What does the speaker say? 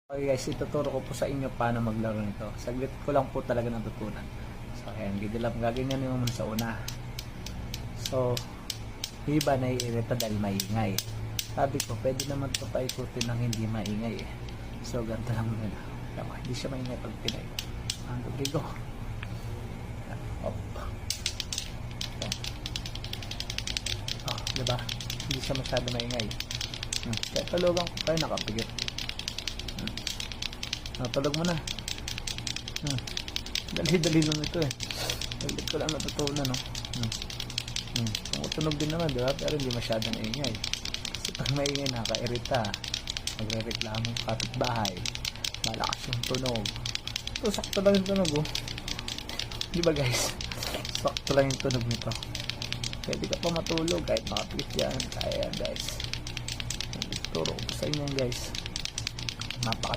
Okay guys, ituturo ko po sa inyo paano maglaro nito. Saglit ko lang po talaga natutunan. So ayan, gaganyan naman muna sa una. So, iba naiirita dahil maingay. Sabi ko, pwede naman ito paikutin ng hindi maingay eh. So, ganito lang muna. Hindi siya maingay pag pinay. Ang gabrigo. Op. Oh, diba? Hindi siya masyado maingay. Kaya talugan ko kayo nakapigit. Natulog mo na. Dali-dali lang ito eh. Dali ko lang natutunan, no? Tumutunog din naman, diba? Pero hindi masyadong ingay. Kasi pag maingay, nakakairita. Magre-reklamo kapitbahay. Malakas yung tunog. Ito, sakto lang yung tunog, oh. Diba guys? Sakto lang yung tunog nito. Pwede ka pa matulog kahit makapit yan. Kaya yan, guys. Turo ko sa inyo, guys. Napaka